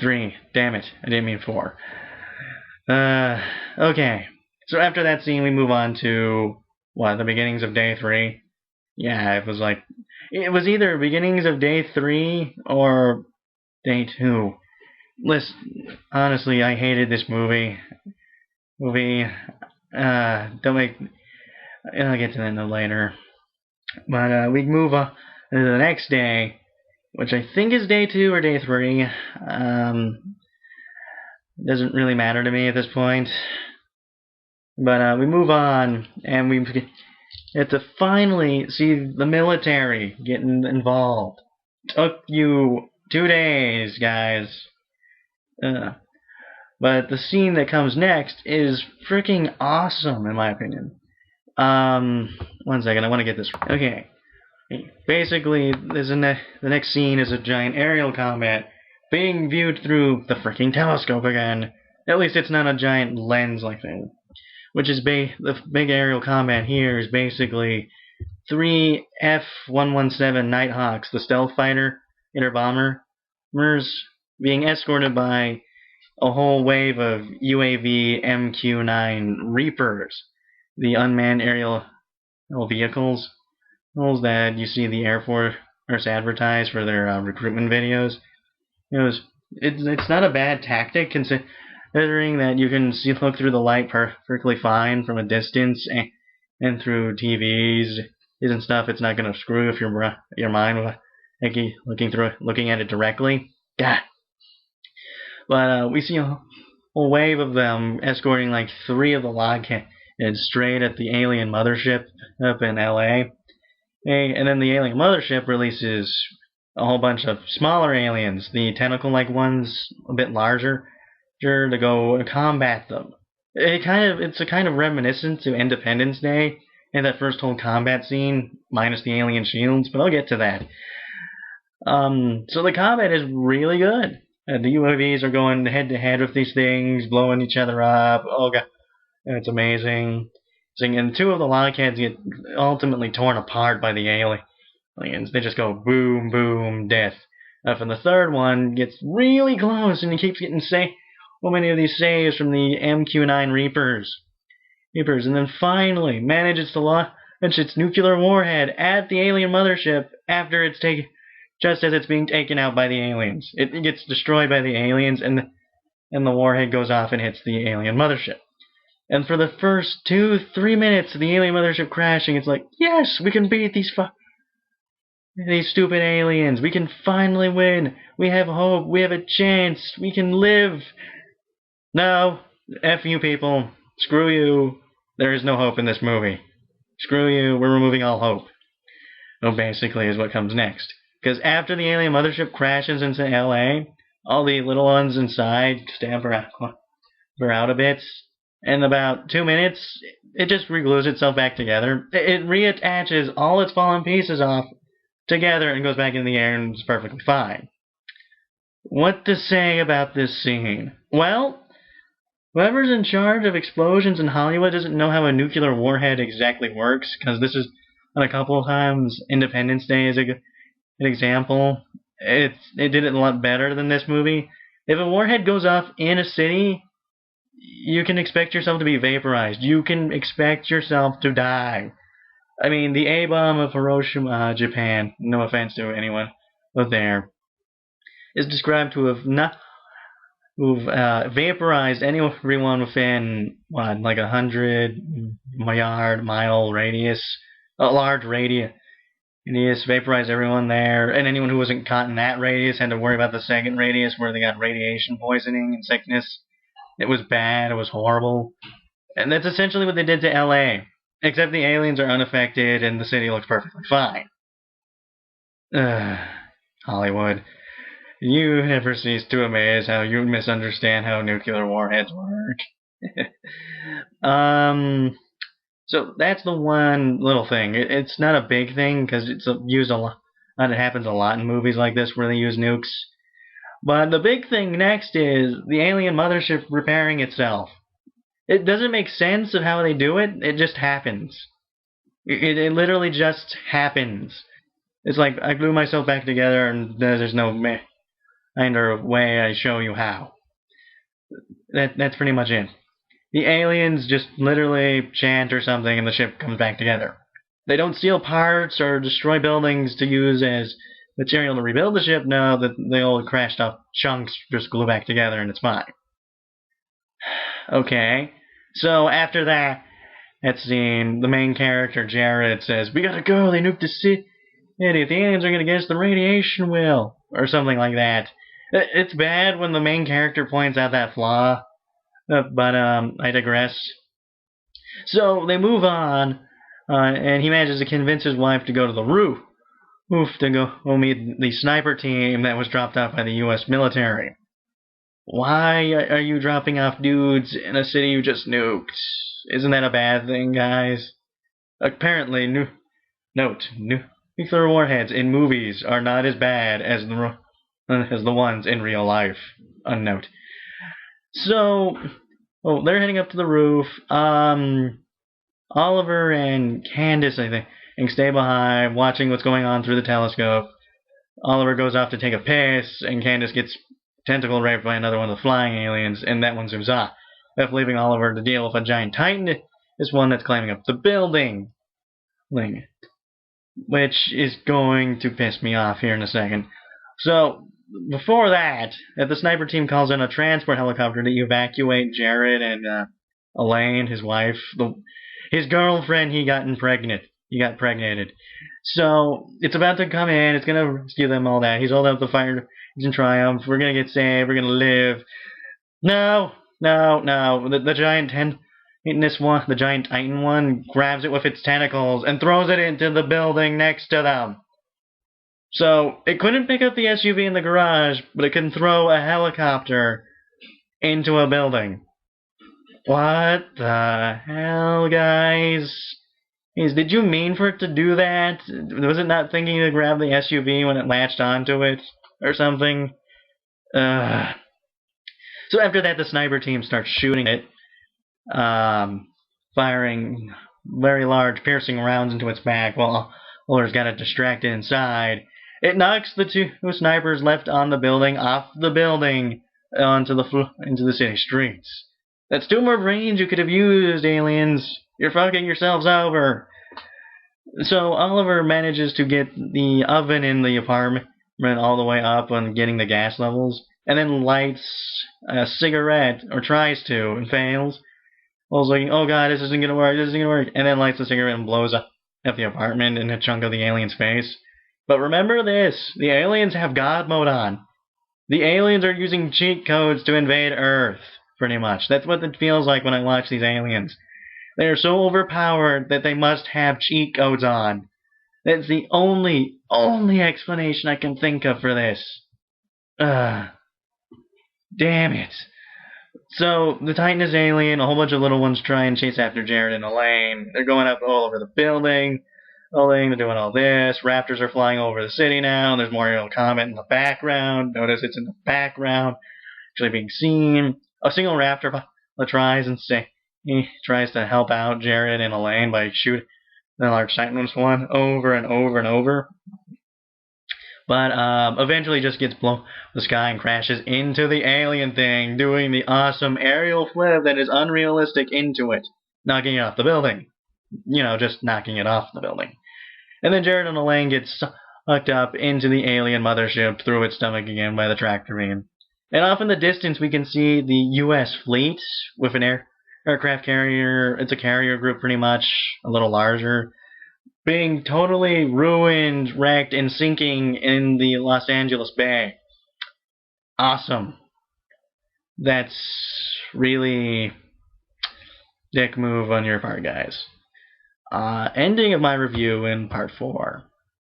3. Damn it. I didn't mean 4. Okay. So after that scene, we move on to, what, the beginnings of day 3? Yeah, it was either beginnings of day 3 or day 2. Listen, honestly, I hated this movie. Don't make, I'll get to that later. But, we move on to the next day, which I think is day 2 or day 3. Doesn't really matter to me at this point. But we move on, and we get to finally see the military getting involved. Took you 2 days, guys. But the scene that comes next is freaking awesome, in my opinion. 1 second, I want to get this. Okay. Basically, the next scene is a giant aerial combat being viewed through the freaking telescope again. At least it's not a giant lens-like thing. Which is the big aerial combat here is basically 3 F-117 Nighthawks, the stealth fighter, bombers, being escorted by a whole wave of UAV MQ-9 Reapers, the unmanned aerial vehicles that you see the Air Force advertise for their recruitment videos. It's not a bad tactic considering that you can look through the light perfectly fine from a distance and through TVs and stuff. It's not going to screw with your mind looking at it directly. God. But we see a whole wave of them escorting like 3 of the logheads straight at the alien mothership up in LA. And then the alien mothership releases a whole bunch of smaller aliens, the tentacle-like ones, a bit larger, to go combat them. It's a kind of reminiscent to Independence Day and that first whole combat scene, minus the alien shields, but I'll get to that. So the combat is really good. The UAVs are going head-to-head with these things, blowing each other up. Oh god, it's amazing. And 2 of the logheads get ultimately torn apart by the aliens. They just go boom, boom, death. And the 3rd one gets really close, and he keeps getting so many of these saves from the MQ-9 Reapers. And then finally manages to launch its nuclear warhead at the alien mothership after it's just as it's being taken out by the aliens. It gets destroyed by the aliens, and the warhead goes off and hits the alien mothership. And for the first 2-3 minutes of the alien mothership crashing, it's like, yes, we can beat these stupid aliens. We can finally win. We have hope. We have a chance. We can live. No, F you people. Screw you. There is no hope in this movie. Screw you. We're removing all hope. Well, basically is what comes next. Because after the alien mothership crashes into LA, all the little ones inside stamper out a bit. In about 2 minutes, it just reglues itself back together. It reattaches all its fallen pieces off together and goes back in the air and it's perfectly fine. What to say about this scene? Well, whoever's in charge of explosions in Hollywood doesn't know how a nuclear warhead exactly works, because this is on a couple of times. Independence Day is an example. It did it a lot better than this movie. If a warhead goes off in a city, you can expect yourself to be vaporized. You can expect yourself to die. I mean, the A-bomb of Hiroshima, Japan, no offense to anyone out there, is described to have vaporized everyone within, like 100-yard-mile radius, a large radius. Vaporized everyone there, and anyone who wasn't caught in that radius had to worry about the second radius where they got radiation poisoning and sickness. It was bad. It was horrible. And that's essentially what they did to LA. Except the aliens are unaffected and the city looks perfectly fine. Hollywood. You never cease to amaze how you misunderstand how nuclear warheads work. So that's the one little thing. It's not a big thing because it's used a lot. It happens a lot in movies like this where they use nukes. But the big thing next is the alien mothership repairing itself. It doesn't make sense of how they do it. It just happens. It literally just happens. It's like I glue myself back together and there's no Either way, I show you how. That's pretty much it. The aliens just literally chant or something and the ship comes back together. They don't steal parts or destroy buildings to use as material to rebuild the ship. No, the old crashed up chunks just glue back together and it's fine. Okay, so after that scene, the main character, Jared, says, "We gotta go, they nuked the city. If the aliens are gonna get us, the radiation will." Or something like that. It's bad when the main character points out that flaw. But I digress. So they move on, and he manages to convince his wife to go to the roof to go meet the sniper team that was dropped off by the U.S. military. Why are you dropping off dudes in a city you just nuked? Isn't that a bad thing, guys? Apparently, nuclear warheads in movies are not as bad as the ones in real life. Unnote. So, they're heading up to the roof. Oliver and Candace, I think, stay behind, watching what's going on through the telescope. Oliver goes off to take a piss, and Candace gets tentacle raped by another one of the flying aliens, and that one zooms off, leaving Oliver to deal with a giant titan, this one that's climbing up the building, which is going to piss me off here in a second. So, before that, the sniper team calls in a transport helicopter to evacuate Jared and Elaine, his wife, his girlfriend. He got impregnated. So it's about to come in. It's gonna rescue them, all that. He's holding up the fire. He's in triumph. We're gonna get saved. We're gonna live. No. The giant the giant Titan one grabs it with its tentacles and throws it into the building next to them. So, it couldn't pick up the SUV in the garage, but it can throw a helicopter into a building. What the hell, guys? Did you mean for it to do that? Was it not thinking to grab the SUV when it latched onto it? Or something? So after that, the sniper team starts shooting it, firing very large, piercing rounds into its back while Oliver's got it distracted inside. It knocks the two snipers left on the building off the building into the city streets. That's 2 more brains you could have used, aliens. You're fucking yourselves over. So Oliver manages to get the oven in the apartment all the way up on getting the gas levels, and then lights a cigarette, or tries to, and fails. Oliver's like, oh god, this isn't gonna work, and then lights the cigarette and blows up the apartment in a chunk of the alien's face. But remember this, the aliens have God mode on. The aliens are using cheat codes to invade Earth, pretty much. That's what it feels like when I watch these aliens. They are so overpowered that they must have cheat codes on. That's the only explanation I can think of for this. Damn it. So, the Titan is alien, a whole bunch of little ones try and chase after Jared and Elaine. They're going up all over the building. They're doing all this. Raptors are flying over the city now. There's more aerial combat in the background. Notice it's in the background, actually being seen. A single raptor tries to help out Jared and Elaine by shooting the large Titan one over and over and over. But eventually just gets blown the sky and crashes into the alien thing, doing the awesome aerial flip that is unrealistic into it, knocking it off the building. Just knocking it off the building. And then Jared and Elaine get sucked up into the alien mothership through its stomach again by the tractor beam. And off in the distance we can see the U.S. fleet with an aircraft carrier. It's a carrier group pretty much, a little larger, being totally ruined, wrecked, and sinking in the Los Angeles Bay. Awesome. That's really dick move on your part, guys. Ending of my review in part 4.